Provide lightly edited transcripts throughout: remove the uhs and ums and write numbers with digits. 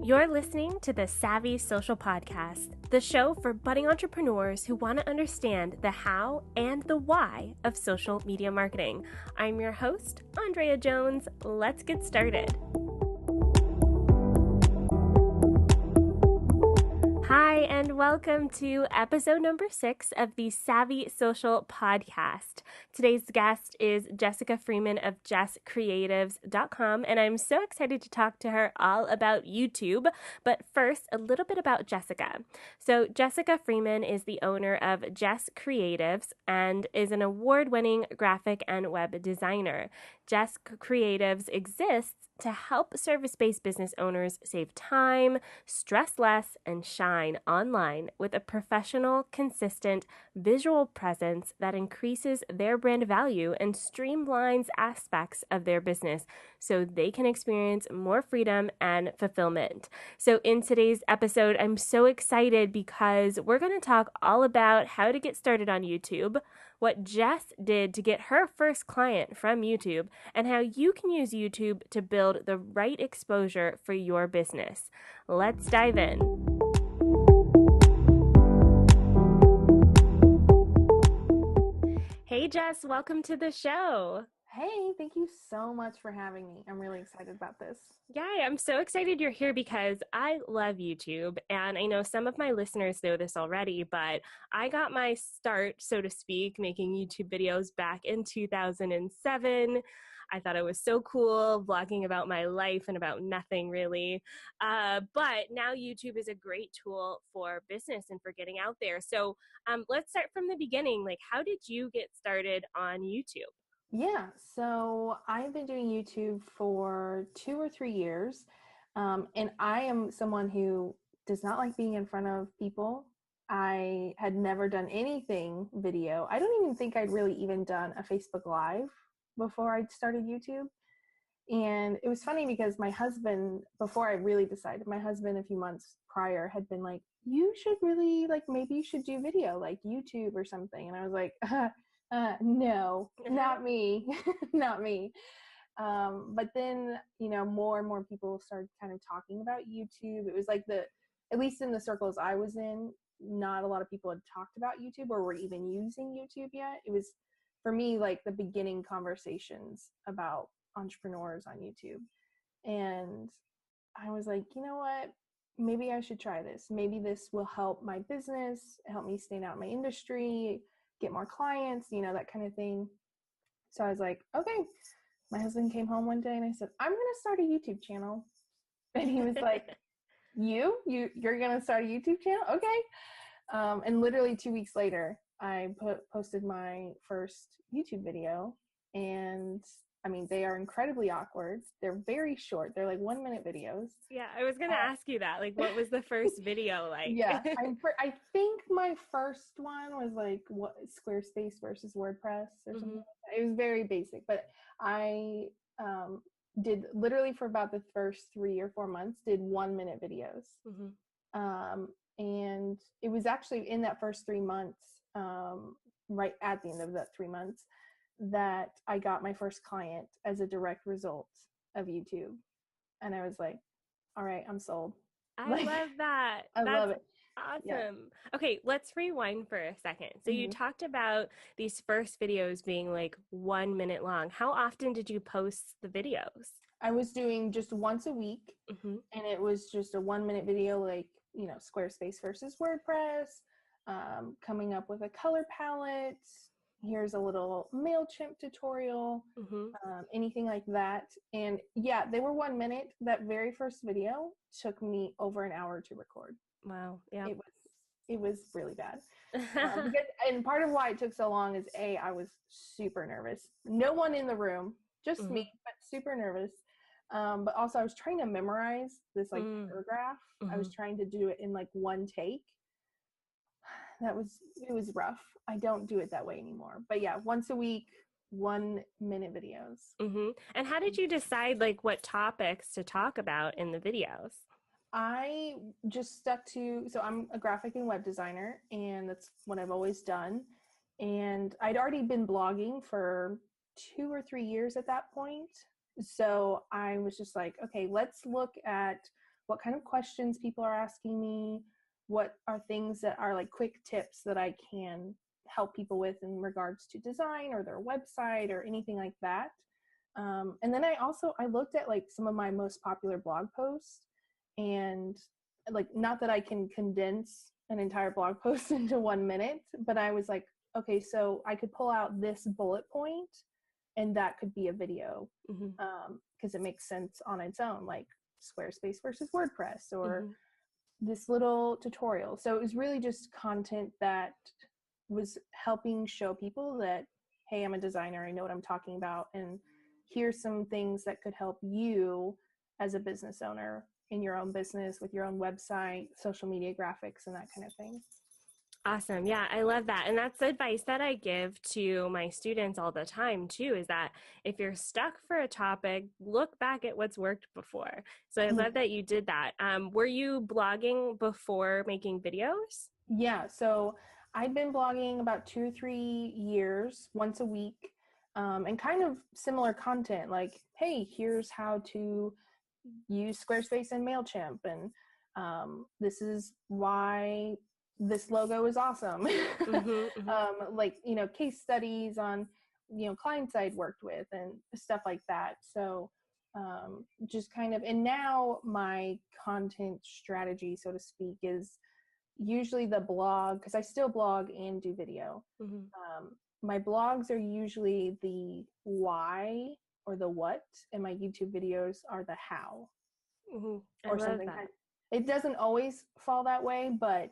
You're listening to the Savvy Social Podcast, the show for budding entrepreneurs who want to understand the how and the why of social media marketing. I'm your host, Andrea Jones. Let's get started. Hi, and welcome to episode number 6 of the Savvy Social Podcast. Today's guest is Jessica Freeman of JessCreatives.com, and I'm so excited to talk to her all about YouTube. But first, a little bit about Jessica. So Jessica Freeman is the owner of Jess Creatives and is an award-winning graphic and web designer. Jess Creatives exists to help service-based business owners save time, stress less, and shine online with a professional, consistent visual presence that increases their brand value and streamlines aspects of their business so they can experience more freedom and fulfillment. So in today's episode, I'm so excited because we're going to talk all about how to get started on YouTube, what Jess did to get her first client from YouTube, and how you can use YouTube to build the right exposure for your business. Let's dive in. Hey Jess, welcome to the show. Hey, thank you so much for having me. I'm really excited about this. Yeah, I'm so excited you're here because I love YouTube, and I know some of my listeners know this already, but I got my start, so to speak, making YouTube videos back in 2007. I thought it was so cool, vlogging about my life and about nothing really. But now YouTube is a great tool for business and for getting out there. So let's start from the beginning. Like, how did you get started on YouTube? Yeah, so I've been doing YouTube for 2 or 3 years, and I am someone who does not like being in front of people. I had never done anything video. I don't even think I'd really even done a Facebook Live before I started YouTube. And it was funny because my husband, before I really decided, my husband a few months prior had been like, you should really, like, maybe you should do video, like YouTube or something. And I was like, no, not me, not me. But then, more and more people started kind of talking about YouTube. It was like at least in the circles I was in, not a lot of people had talked about YouTube or were even using YouTube yet. It was, for me, like the beginning conversations about entrepreneurs on YouTube. And I was like, you know what? Maybe I should try this. Maybe this will help my business, help me stand out in my industry, get more clients, that kind of thing. So I was like, okay. My husband came home one day and I said, I'm going to start a YouTube channel. And he was like, you're going to start a YouTube channel? Okay. And literally 2 weeks later, I posted my first YouTube video. And I mean, they are incredibly awkward. They're very short. They're like 1-minute videos. Yeah, I was going to ask you that. Like, what was the first video like? Yeah, I think my first one was like what Squarespace versus WordPress or something. Like that. It was very basic, but I did literally for about the first 3 or 4 months, did 1-minute videos. And it was actually in that first 3 months, right at the end of that 3 months, that I got my first client as a direct result of YouTube. And I was like, all right, I'm sold. I love that. That's love it. Awesome. Yeah. Okay, let's rewind for a second. So you talked about these first videos being like 1 minute long. How often did you post the videos? I was doing just once a week, and it was just a 1-minute video, like, Squarespace versus WordPress, coming up with a color palette. Here's a little MailChimp tutorial, anything like that. And yeah, they were 1 minute. That very first video took me over an hour to record. Wow. Yeah. It was really bad. And part of why it took so long is I was super nervous. No one in the room, just me, but super nervous. But also I was trying to memorize this paragraph. I was trying to do it in like one take. It was rough. I don't do it that way anymore. But yeah, once a week, 1-minute videos. And how did you decide like what topics to talk about in the videos? I just stuck to, so I'm a graphic and web designer, and that's what I've always done. And I'd already been blogging for 2 or 3 years at that point. So I was just like, okay, let's look at what kind of questions people are asking me, what are things that are like quick tips that I can help people with in regards to design or their website or anything like that. And then I looked at like some of my most popular blog posts, and like, not that I can condense an entire blog post into 1 minute, but I was like, okay, so I could pull out this bullet point and that could be a video, because it makes sense on its own, like Squarespace versus WordPress, or this little tutorial. So it was really just content that was helping show people that, hey, I'm a designer, I know what I'm talking about, and here's some things that could help you as a business owner in your own business with your own website, social media graphics, and that kind of thing. Awesome. Yeah, I love that. And that's advice that I give to my students all the time too, is that if you're stuck for a topic, look back at what's worked before. So I love that you did that. Were you blogging before making videos? Yeah, so I'd been blogging about 2 or 3 years, once a week, and kind of similar content, like, hey, here's how to use Squarespace and MailChimp, and this is why this logo is awesome. Like, case studies on, clients I'd worked with and stuff like that. So just kind of, and now my content strategy, so to speak, is usually the blog, because I still blog and do video. My blogs are usually the why or the what, and my YouTube videos are the how. I Or love something. that. It doesn't always fall that way, but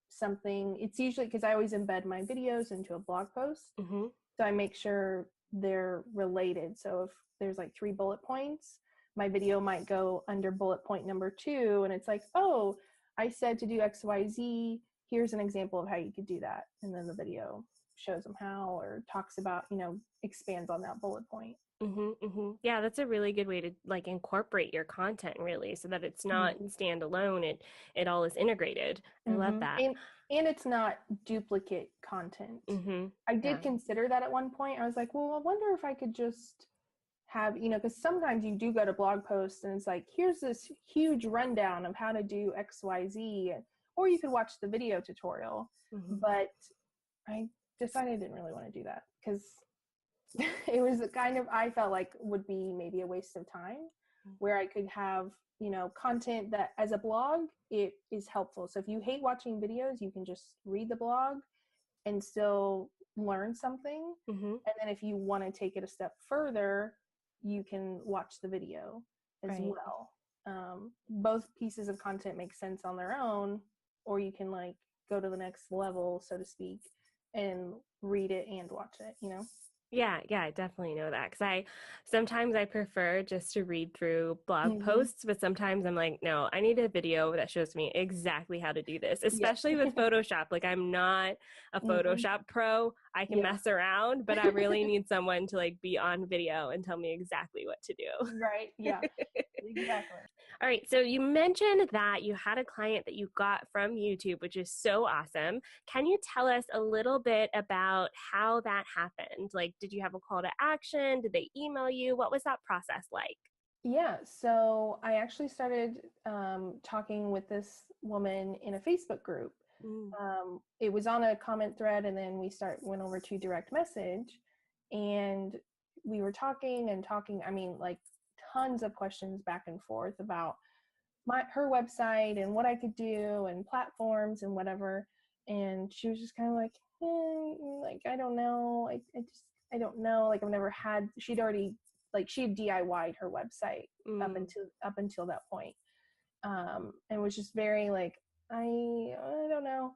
something, it's usually because I always embed my videos into a blog post. So I make sure they're related. So if there's like 3 bullet points, my video might go under bullet point number 2, and it's like, oh, I said to do XYZ. Here's an example of how you could do that. And then the video shows them how, or talks about, expands on that bullet point. Yeah, that's a really good way to like incorporate your content, really, so that it's not standalone. It all is integrated. I love that. And it's not duplicate content. I did Yeah. consider that at one point. I was like, well, I wonder if I could just have, because sometimes you do go to blog posts and it's like, here's this huge rundown of how to do XYZ, or you could watch the video tutorial. But I decided I didn't really want to do that, because it was the kind of, I felt like would be maybe a waste of time, where I could have, content that as a blog, it is helpful. So if you hate watching videos, you can just read the blog and still learn something. And then if you want to take it a step further, you can watch the video as well. Both pieces of content make sense on their own, or you can like go to the next level, so to speak, and read it and watch it, Yeah, I definitely know that, because sometimes I prefer just to read through blog posts, but sometimes I'm like, no, I need a video that shows me exactly how to do this, especially with Photoshop. Like, I'm not a Photoshop pro. I can mess around, but I really need someone to like be on video and tell me exactly what to do. Right. Yeah, exactly. All right. So you mentioned that you had a client that you got from YouTube, which is so awesome. Can you tell us a little bit about how that happened? Like, did you have a call to action? Did they email you? What was that process like? Yeah. So I actually started talking with this woman in a Facebook group. It was on a comment thread, and then went over to direct message, and we were talking. I mean, like, tons of questions back and forth about her website and what I could do and platforms and whatever. And she was just kind of like, like, I don't know. I don't know. Like, I've never had, she had DIY'd her website up until that point. And was just very like, I don't know.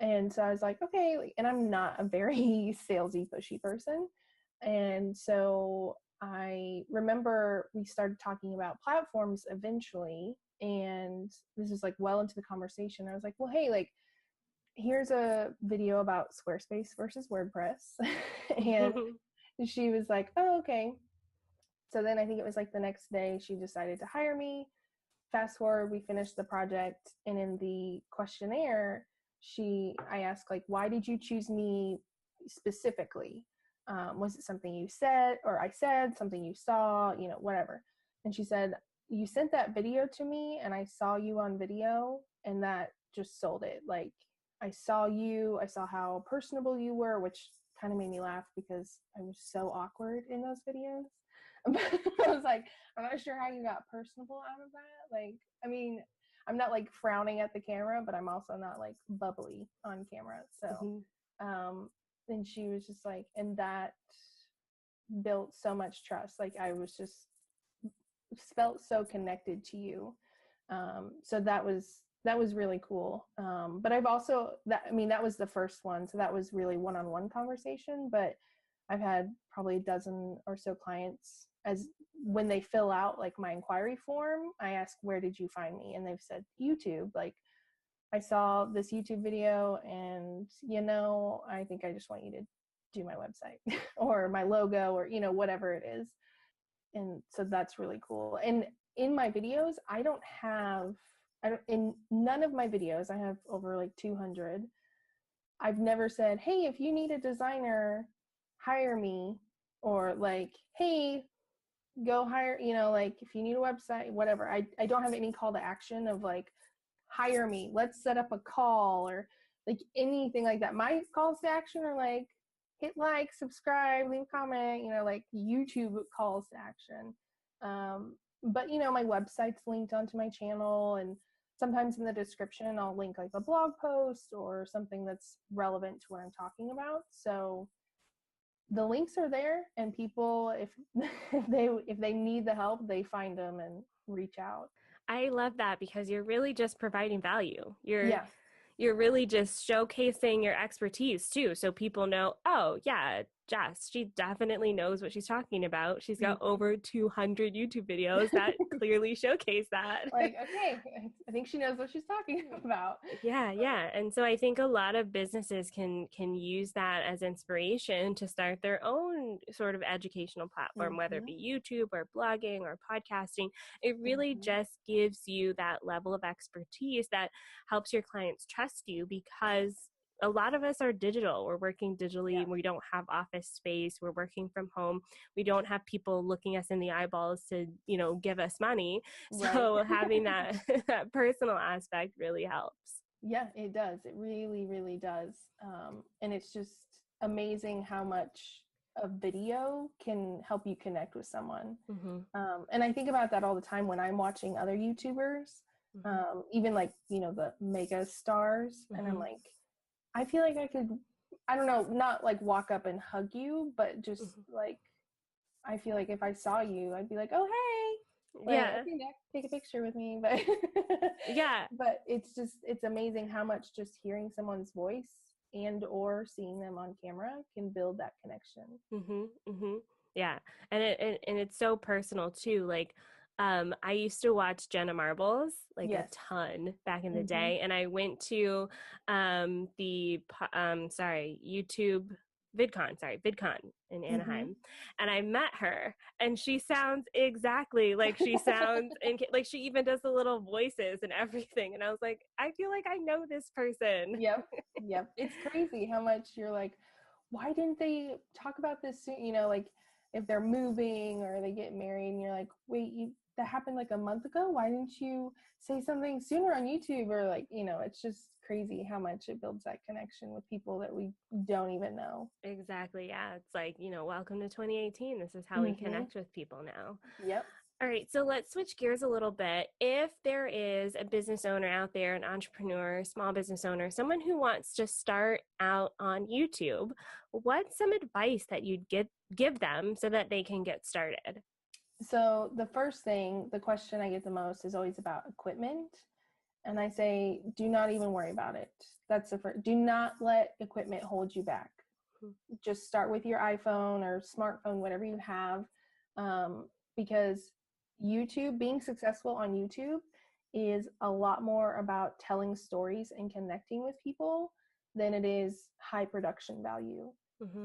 And so I was like, okay. And I'm not a very salesy, pushy person. And so I remember we started talking about platforms eventually, and this was like well into the conversation. I was like, well, hey, like, here's a video about Squarespace versus WordPress. And she was like, oh, okay. So then I think it was like the next day she decided to hire me. Fast forward, we finished the project, and in the questionnaire, I asked, like, why did you choose me specifically? Was it something you said, or I said, something you saw, whatever? And she said, you sent that video to me and I saw you on video, and that just sold it. Like, I saw you, I saw how personable you were, which kind of made me laugh because I was so awkward in those videos. I was like, I'm not sure how you got personable out of that. Like, I mean, I'm not like frowning at the camera, but I'm also not like bubbly on camera. So, and she was just like, and that built so much trust. Like, I was just felt so connected to you. So that was really cool. But I've also, that was the first one. So that was really one-on-one conversation, but I've had probably a dozen or so clients, as when they fill out like my inquiry form, I ask, where did you find me? And they've said YouTube. Like, I saw this YouTube video and, I think I just want you to do my website or my logo, or, whatever it is. And so that's really cool. And in my videos, in none of my videos, I have over like 200. I've never said, hey, if you need a designer, hire me, or like, hey, go hire, like if you need a website, whatever. I don't have any call to action of like, hire me, let's set up a call, or like anything like that. My calls to action are like, hit like, subscribe, leave a comment, like YouTube calls to action. But my website's linked onto my channel, and sometimes in the description I'll link like a blog post or something that's relevant to what I'm talking about. So the links are there, and people, if if they need the help, they find them and reach out. I love that, because you're really just providing value. Yeah. You're really just showcasing your expertise too. So people know, oh yeah, Jess, she definitely knows what she's talking about. She's got over 200 YouTube videos that clearly showcase that. Like, okay, I think she knows what she's talking about. Yeah. And so I think a lot of businesses can use that as inspiration to start their own sort of educational platform, whether it be YouTube or blogging or podcasting. It really just gives you that level of expertise that helps your clients trust you, because a lot of us are digital. We're working digitally. Yeah. We don't have office space. We're working from home. We don't have people looking us in the eyeballs to, give us money. So right. Having that, that personal aspect really helps. Yeah, it does. It really, really does. And it's just amazing how much a video can help you connect with someone. And I think about that all the time when I'm watching other YouTubers, even like, the mega stars. And I'm like, I feel like I could, I don't know, not like walk up and hug you, but just like, I feel like if I saw you, I'd be like, oh, hey, like, yeah, okay, take a picture with me. But yeah, but it's amazing how much just hearing someone's voice and or seeing them on camera can build that connection. Yeah. And it's so personal too. Like, I used to watch Jenna Marbles like a ton back in the day. And I went to, YouTube VidCon in Anaheim. And I met her, and she sounds exactly like she sounds, and like she even does the little voices and everything. And I was like, I feel like I know this person. Yep. It's crazy how much you're like, why didn't they talk about this soon? Like if they're moving or they get married, and you're like, wait, that happened like a month ago. Why didn't you say something sooner on YouTube? Or like, it's just crazy how much it builds that connection with people that we don't even know. Exactly. Yeah. It's like, welcome to 2018. This is how we connect with people now. Yep. All right, so let's switch gears a little bit. If there is a business owner out there, an entrepreneur, small business owner, someone who wants to start out on YouTube, what's some advice that you'd give them so that they can get started? So the first thing, the question I get the most is always about equipment. And I say, do not even worry about it. That's the first. Do not let equipment hold you back. Just start with your iPhone or smartphone, whatever you have, because YouTube, being successful on YouTube is a lot more about telling stories and connecting with people than it is high production value.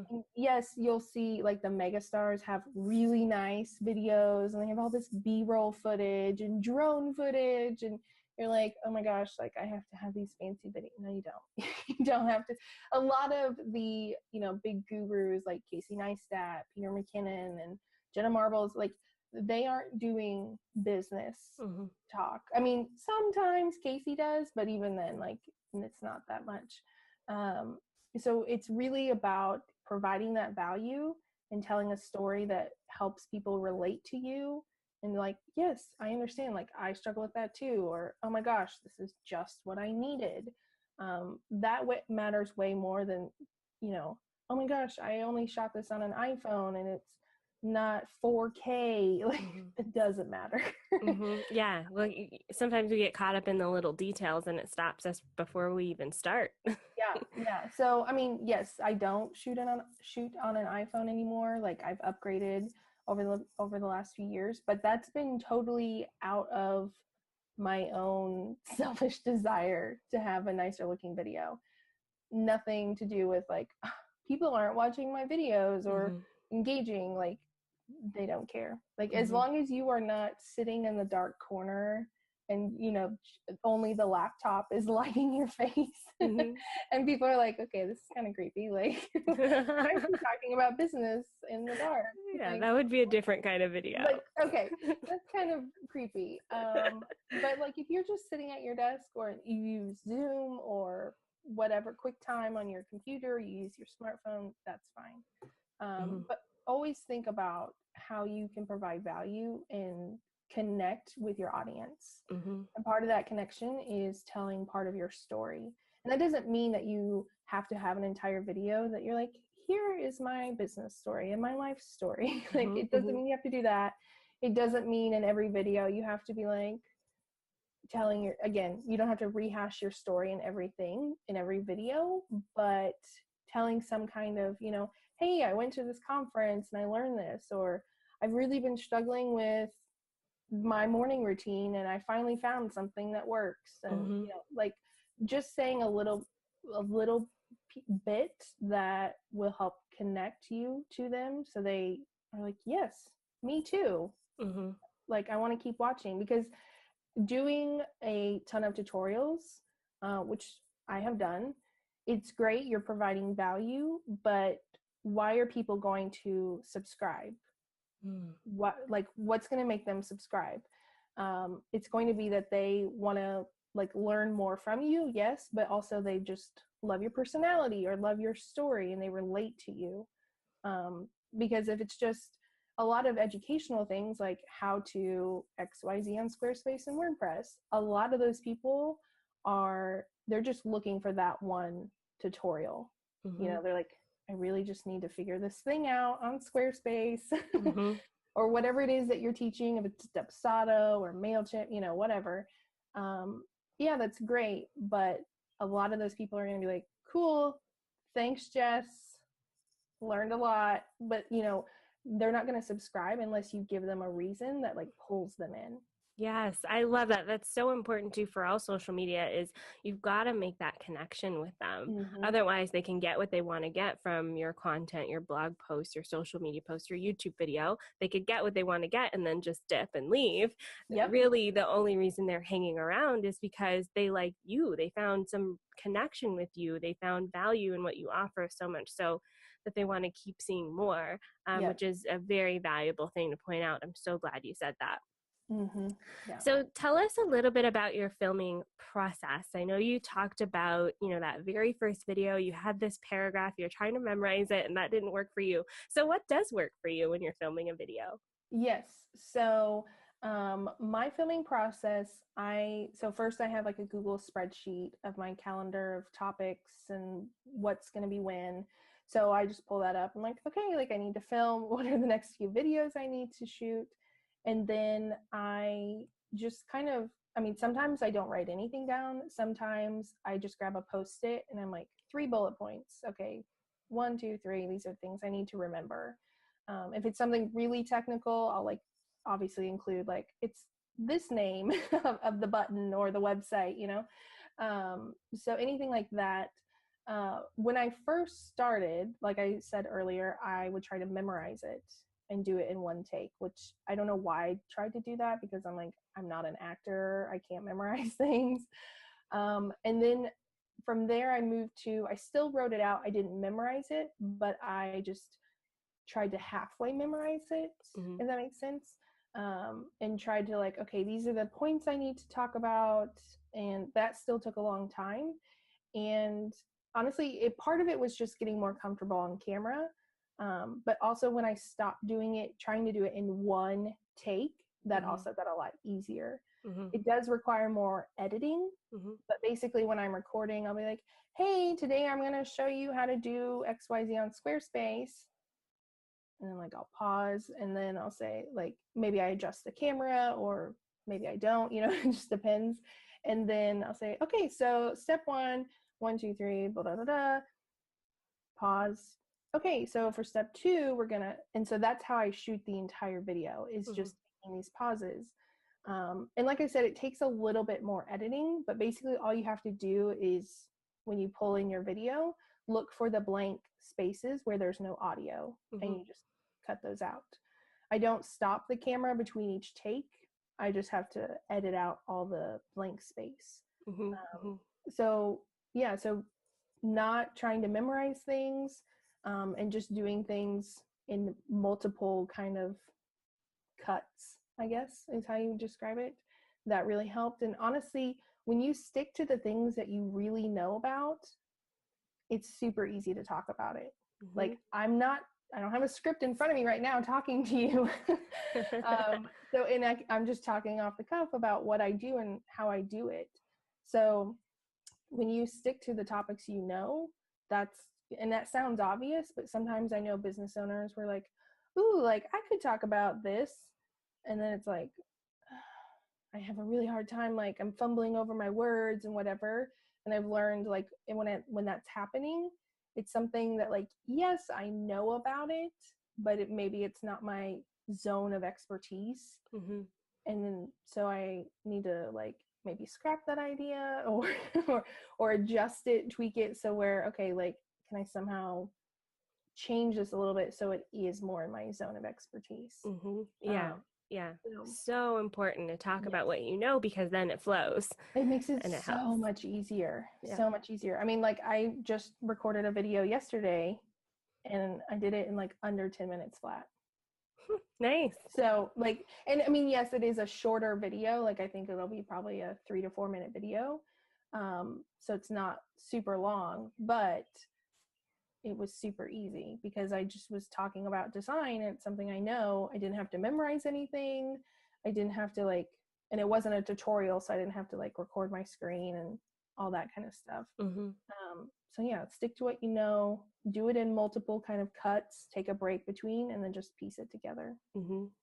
And yes, you'll see like the mega stars have really nice videos, and they have all this B-roll footage and drone footage, and you're like, oh my gosh, like I have to have these fancy videos. No, you don't. You don't have to. A lot of the, big gurus like Casey Neistat, Peter McKinnon, and Jenna Marbles, like they aren't doing business Mm-hmm. talk. I mean, sometimes Casey does, but even then, like, it's not that much. Um, so it's really about providing that value and telling a story that helps people relate to you. And like, yes, I understand. Like, I struggle with that too. Or, oh my gosh, this is just what I needed. That matters way more than, oh my gosh, I only shot this on an iPhone and it's not 4K. Like, Mm-hmm. it doesn't matter. Mm-hmm. Yeah. Well, sometimes we get caught up in the little details and it stops us before we even start. Yeah. So I mean, yes, I don't shoot on an iPhone anymore. Like, I've upgraded over the last few years, but that's been totally out of my own selfish desire to have a nicer looking video. Nothing to do with like people aren't watching my videos or Mm-hmm. engaging. Like, they don't care. Like, as Mm-hmm. long as you are not sitting in the dark corner and only the laptop is lighting your face Mm-hmm. and people are like, okay, this is kind of creepy, like, why is she talking about business in the dark? Yeah, Like, that would be a different kind of video. okay, that's kind of creepy. But like, if you're just sitting at your desk or you use Zoom or whatever, QuickTime on your computer, you use your smartphone, that's fine. Mm-hmm. But always think about how you can provide value and connect with your audience. Mm-hmm. And part of that connection is telling part of your story. And that doesn't mean that you have to have an entire video that you're like, here is my business story and my life story. Like, it doesn't Mm-hmm. mean you have to do that. It doesn't mean in every video you have to be like again, you don't have to rehash your story and everything in every video, but telling some kind of, hey, I went to this conference and I learned this, or I've really been struggling with my morning routine and I finally found something that works. And Mm-hmm. like, just saying a little bit that will help connect you to them, so they are like, yes, me too. Mm-hmm. Like, I want to keep watching. Because doing a ton of tutorials, which I have done, it's great, you're providing value, but why are people going to subscribe? What's going to make them subscribe? It's going to be that they want to like learn more from you, yes, but also they just love your personality or love your story and they relate to you. Because if it's just a lot of educational things like how to XYZ on Squarespace and WordPress, a lot of those people they're just looking for that one tutorial. Mm-hmm. They're like, I really just need to figure this thing out on Squarespace. Mm-hmm. Or whatever it is that you're teaching, if it's Depsado or MailChimp, whatever. Yeah, that's great. But a lot of those people are going to be like, cool, thanks, Jess, learned a lot. But, they're not going to subscribe unless you give them a reason that like pulls them in. Yes, I love that. That's so important too for all social media is you've got to make that connection with them. Mm-hmm. Otherwise, they can get what they want to get from your content, your blog post, your social media post, your YouTube video. They could get what they want to get and then just dip and leave. Yep. Really, the only reason they're hanging around is because they like you. They found some connection with you. They found value in what you offer so much so that they want to keep seeing more, Yep. which is a very valuable thing to point out. I'm so glad you said that. Mm-hmm. Yeah. So tell us a little bit about your filming process. I know you talked about, that very first video, you had this paragraph, you're trying to memorize it and that didn't work for you. So what does work for you when you're filming a video? Yes. So my filming process, so first I have like a Google spreadsheet of my calendar of topics and what's going to be when. So I just pull that up. I'm like, okay, like I need to film. What are the next few videos I need to shoot? And then I just kind of, sometimes I don't write anything down. Sometimes I just grab a Post-it and I'm like, 3 bullet points. Okay, 1, 2, 3. These are things I need to remember. If it's something really technical, I'll like obviously include like it's this name of the button or the website, so anything like that. When I first started, like I said earlier, I would try to memorize it and do it in one take, which I don't know why I tried to do that, because I'm like, I'm not an actor, I can't memorize things. And then from there I still wrote it out. I didn't memorize it, but I just tried to halfway memorize it, Mm-hmm. if that makes sense. and tried to like, okay, these are the points I need to talk about. And that still took a long time. And honestly, part of it was just getting more comfortable on camera. But also when I stopped doing it, trying to do it in one take, that also got a lot easier. It does require more editing, but basically when I'm recording, I'll be like, hey, today I'm going to show you how to do XYZ on Squarespace. And then like I'll pause and then I'll say like, maybe I adjust the camera or maybe I don't, you know, it just depends. And then I'll say, okay, so step 1, 2, 3, blah, blah, blah, blah. Pause. Okay, so for step 2, we're gonna, and so that's how I shoot the entire video, is just taking these pauses. And like I said, it takes a little bit more editing, but basically all you have to do is when you pull in your video, look for the blank spaces where there's no audio, and you just cut those out. I don't stop the camera between each take. I just have to edit out all the blank space. So yeah, so not trying to memorize things, and just doing things in multiple kind of cuts, I guess is how you describe it. That really helped. And honestly, when you stick to the things that you really know about, it's super easy to talk about it. Like I don't have a script in front of me right now talking to you. I'm just talking off the cuff about what I do and how I do it. So when you stick to the topics you know, that sounds obvious, but sometimes I know business owners were like, ooh, like I could talk about this. And then it's like, I have a really hard time, like I'm fumbling over my words and whatever. And I've learned like when that's happening, it's something that like, yes, I know about it, but maybe it's not my zone of expertise. And then so I need to like maybe scrap that idea or adjust it, tweak it, so where, okay, like can I somehow change this a little bit so it is more in my zone of expertise. So important to talk about what you know, because then it flows. It makes it so much easier. So much easier. I mean, like I just recorded a video yesterday and I did it in like under 10 minutes flat. Nice. So like, and I mean, yes, it is a shorter video. Like I think it'll be probably a 3 to 4 minute video. So it's not super long, but it was super easy because I just was talking about design. And it's something I know. I didn't have to memorize anything. I didn't have to like, and it wasn't a tutorial, so I didn't have to like record my screen and all that kind of stuff. So yeah, stick to what you know, do it in multiple kind of cuts, take a break between, and then just piece it together.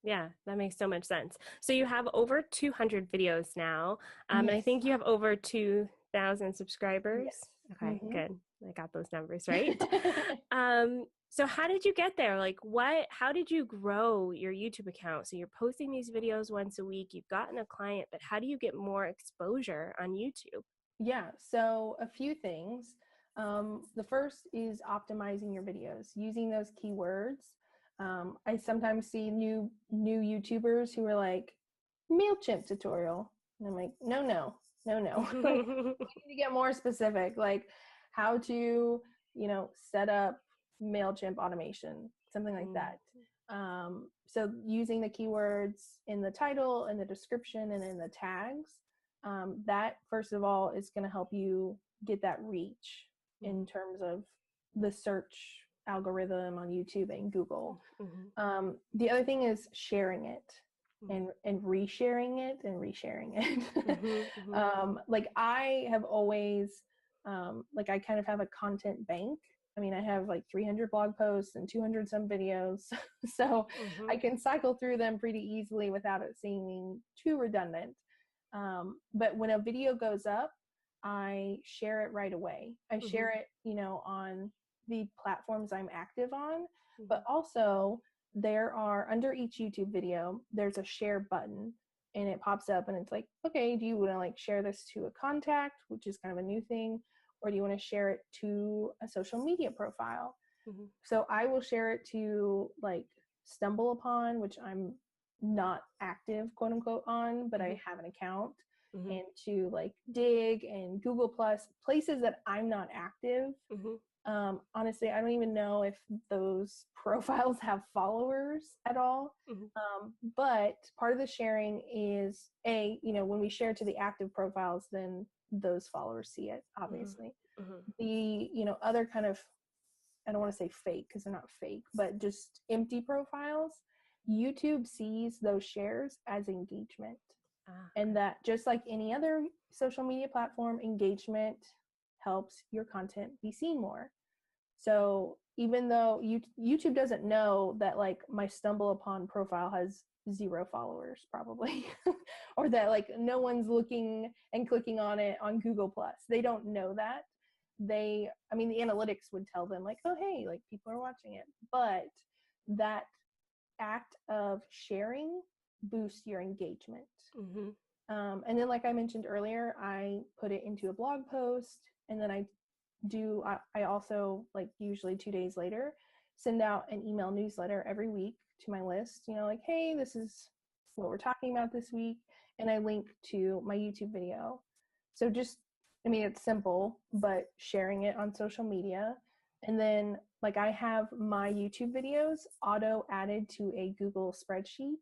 Yeah, that makes so much sense. So you have over 200 videos now, and I think you have over 2,000 subscribers. Yes. Okay, good. I got those numbers right. So how did you get there? Like how did you grow your YouTube account? So you're posting these videos once a week, you've gotten a client, but how do you get more exposure on YouTube? Yeah, so a few things. The first is optimizing your videos, using those keywords. I sometimes see new YouTubers who are like, MailChimp tutorial. And I'm like, no. Like, we need to get more specific, like how to, set up MailChimp automation, something like that. So using the keywords in the title and the description and in the tags, that first of all is going to help you get that reach in terms of the search algorithm on YouTube and Google. The other thing is sharing it and resharing it and resharing it. Like I have always, like I kind of have a content bank. I mean, I have like 300 blog posts and 200 some videos. So I can cycle through them pretty easily without it seeming too redundant. But when a video goes up, I share it right away. I share it, on the platforms I'm active on, but also there are, under each YouTube video, there's a share button and it pops up and it's like, okay, do you want to like share this to a contact, which is kind of a new thing, or do you want to share it to a social media profile? So I will share it to like Stumble Upon, which I'm not active, quote unquote, on, but I have an account, and to like Dig and Google Plus, places that I'm not active. Honestly, I don't even know if those profiles have followers at all. Mm-hmm. But part of the sharing is when we share to the active profiles, then those followers see it, obviously. Mm-hmm. The, other kind of, I don't want to say fake because they're not fake, but just empty profiles, YouTube sees those shares as engagement. And that, just like any other social media platform, engagement helps your content be seen more. So even though YouTube doesn't know that like my stumble upon profile has 0 followers probably, or that like no one's looking and clicking on it on Google Plus, they don't know that. The analytics would tell them like, oh, hey, like people are watching it, but that act of sharing boosts your engagement. Mm-hmm. And then, like I mentioned earlier, I put it into a blog post, and then I also, like, usually 2 days later, send out an email newsletter every week to my list, like, hey, this is what we're talking about this week, and I link to my YouTube video. So just, it's simple, but sharing it on social media. And then, like, I have my YouTube videos auto added to a Google spreadsheet.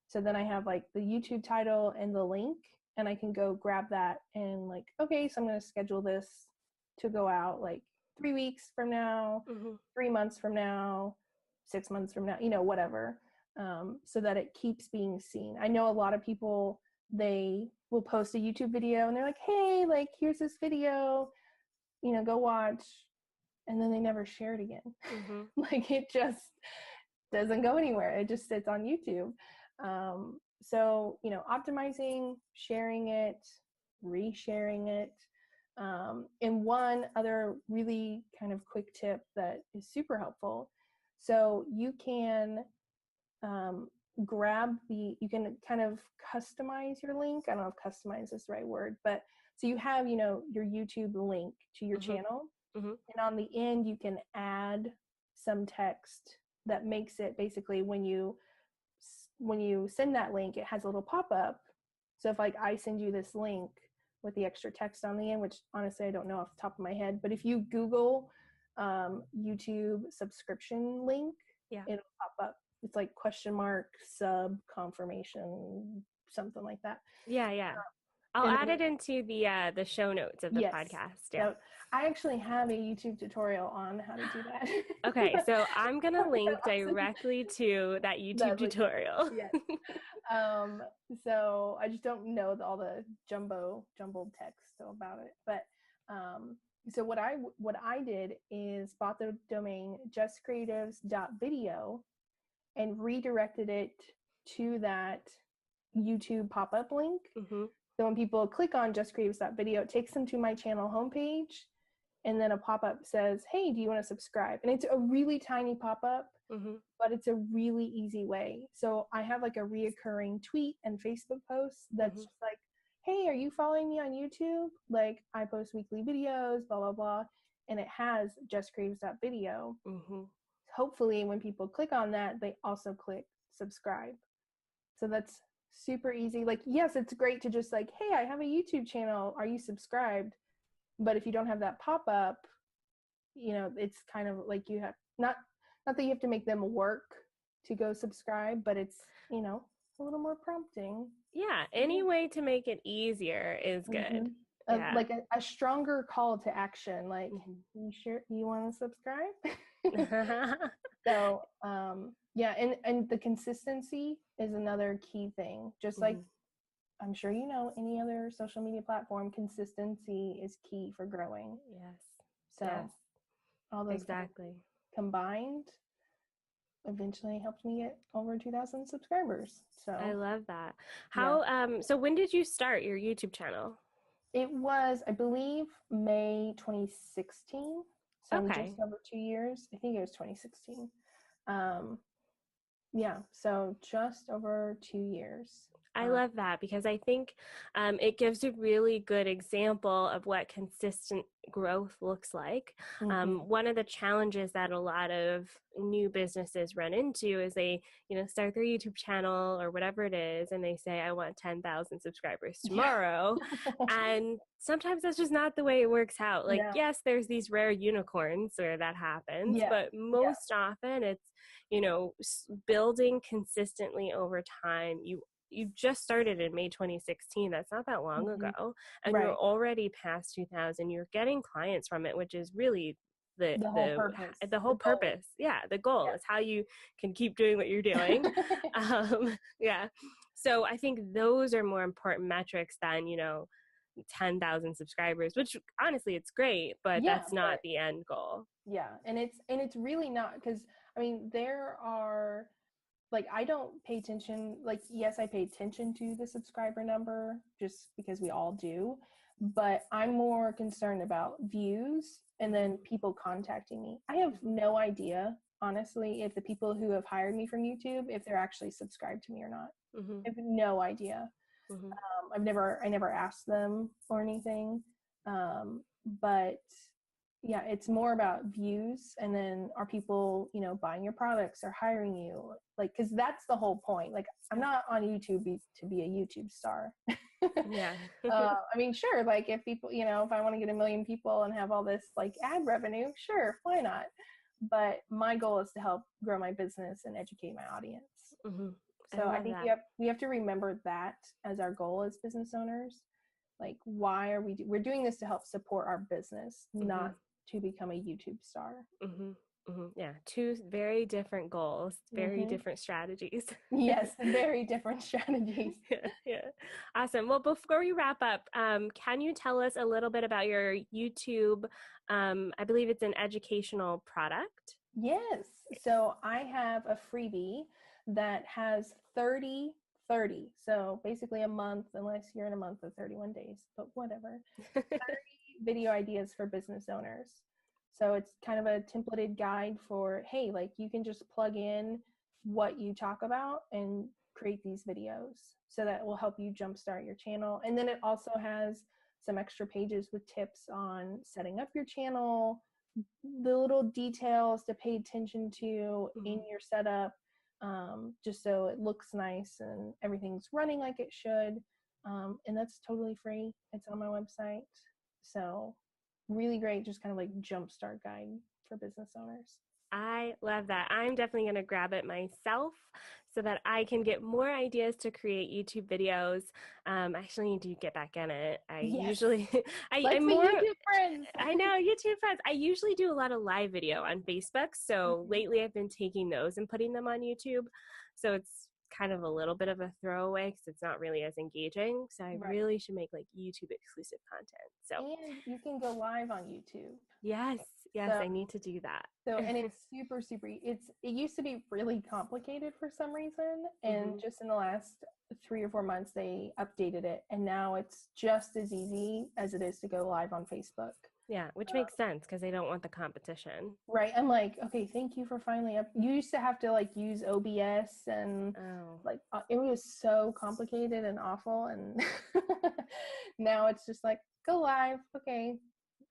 So then I have like the YouTube title and the link, and I can go grab that and like, okay, so I'm going to schedule this to go out like 3 weeks from now, 3 months from now, 6 months from now, whatever, so that it keeps being seen. I know a lot of people, they will post a YouTube video and they're like, hey, like, here's this video, go watch. And then they never share it again. Like, it just doesn't go anywhere. It just sits on YouTube. So, optimizing, sharing it, resharing it. And one other really kind of quick tip that is super helpful. So you can you can kind of customize your link. I don't know if customize is the right word, but so you have, your YouTube link to your channel. And on the end, you can add some text that makes it basically, when you send that link, it has a little pop-up. So if like I send you this link with the extra text on the end, which honestly I don't know off the top of my head, but if you Google YouTube subscription link, it'll pop up. It's like # sub confirmation, something like that. Yeah. I'll add it into the show notes of the podcast. Yeah. So I actually have a YouTube tutorial on how to do that. Okay, so I'm gonna link directly to that YouTube tutorial. Yes. So I just don't know all the jumbled text about it. But so what I did is bought the domain jesscreatives.video and redirected it to that YouTube pop-up link. So when people click on jesscreatives.video, it takes them to my channel homepage, and then a pop-up says, hey, do you want to subscribe? And it's a really tiny pop-up, but it's a really easy way. So I have like a reoccurring tweet and Facebook post that's just like, hey, are you following me on YouTube? Like, I post weekly videos, blah, blah, blah. And it has jesscreatives.video. Hopefully when people click on that, they also click subscribe. So that's super easy. Like, yes, it's great to just like, hey, I have a YouTube channel, are you subscribed? But if you don't have that pop-up, it's kind of like you have not that you have to make them work to go subscribe, but it's a little more prompting. Yeah, any way to make it easier is good. Like a stronger call to action, like, you sure you want to subscribe? So yeah, and the consistency is another key thing. Just like I'm sure any other social media platform, consistency is key for growing. Yes. So all those exactly combined eventually helped me get over 2,000 subscribers. So I love that. How so when did you start your YouTube channel? It was, I believe, May 2016. So I'm just over 2 years. I think it was 2016. Yeah, so just over 2 years. I love that because I think it gives a really good example of what consistent growth looks like. One of the challenges that a lot of new businesses run into is they, start their YouTube channel or whatever it is, and they say, I want 10,000 subscribers tomorrow. And sometimes that's just not the way it works out. Like, yes, there's these rare unicorns where that happens, but most often it's, building consistently over time. You just started in May 2016. That's not that long ago. And you're already past 2,000. You're getting clients from it, which is really the whole purpose. The whole purpose. Yeah. The goal is how you can keep doing what you're doing. Yeah. So I think those are more important metrics than, 10,000 subscribers, which honestly, it's great, but that's not the end goal. Yeah. And it's really not, because I mean, there are, like, I don't pay attention, like, yes, I pay attention to the subscriber number just because we all do, but I'm more concerned about views and then people contacting me. I have no idea, honestly, if the people who have hired me from YouTube, if they're actually subscribed to me or not. I have no idea. I never asked them or anything. But yeah, it's more about views, and then are people, buying your products or hiring you? Like, because that's the whole point. Like, I'm not on YouTube to be a YouTube star. Yeah. I mean, sure, like if people, if I want to get 1 million people and have all this like ad revenue, sure, why not? But my goal is to help grow my business and educate my audience. So I think we have to remember that as our goal as business owners. Like, why are we're doing this to help support our business, not to become a YouTube star. Yeah, two very different goals, very different strategies. Yes, very different strategies. Yeah. Awesome. Well, before we wrap up, can you tell us a little bit about your YouTube? I believe it's an educational product. Yes. So I have a freebie that has 30. So basically a month, unless you're in a month of 31 days, but whatever. 30 video ideas for business owners. So it's kind of a templated guide for, hey, like you can just plug in what you talk about and create these videos. So that will help you jumpstart your channel. And then it also has some extra pages with tips on setting up your channel, the little details to pay attention to in your setup, just so it looks nice and everything's running like it should. And that's totally free. It's on my website. So really great, just kind of like jumpstart guide for business owners. I love that. I'm definitely going to grab it myself so that I can get more ideas to create YouTube videos. I actually need to get back in it. I'm more YouTube friends. I know, YouTube friends. I usually do a lot of live video on Facebook. So lately I've been taking those and putting them on YouTube. So it's kind of a little bit of a throwaway because it's not really as engaging. So I really should make like YouTube exclusive content. So and you can go live on YouTube. Yes, so, I need to do that. So, and it's super, it used to be really complicated for some reason. And just in the last 3 or 4 months, they updated it. And now it's just as easy as it is to go live on Facebook. Yeah, which makes sense because they don't want the competition. Right. I'm like, okay, thank you for finally You used to have to like use OBS and like it was so complicated and awful. And now it's just like, go live. Okay.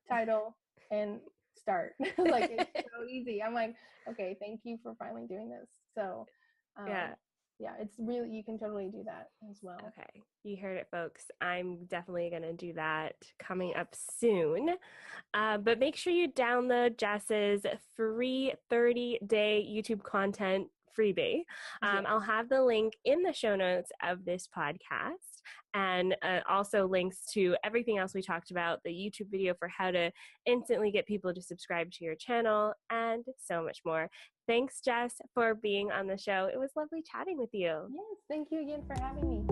Title and start. Like, it's so easy. I'm like, okay, thank you for finally doing this. So yeah, it's really, you can totally do that as well. Okay, you heard it, folks. I'm definitely going to do that coming up soon. But make sure you download Jess's free 30-day YouTube content freebie. I'll have the link in the show notes of this podcast, and also links to everything else we talked about, the YouTube video for how to instantly get people to subscribe to your channel, and so much more. Thanks, Jess, for being on the show. It was lovely chatting with you. Yes, thank you again for having me.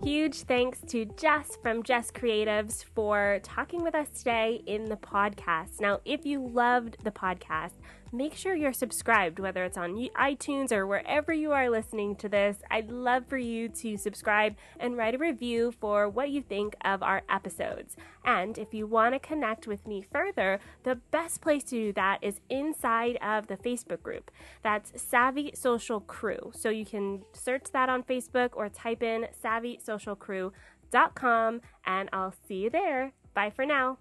Huge thanks to Jess from Jess Creatives for talking with us today in the podcast. Now, if you loved the podcast, make sure you're subscribed, whether it's on iTunes or wherever you are listening to this. I'd love for you to subscribe and write a review for what you think of our episodes. And if you want to connect with me further, the best place to do that is inside of the Facebook group. That's Savvy Social Crew. So you can search that on Facebook or type in SavvySocialCrew.com, and I'll see you there. Bye for now.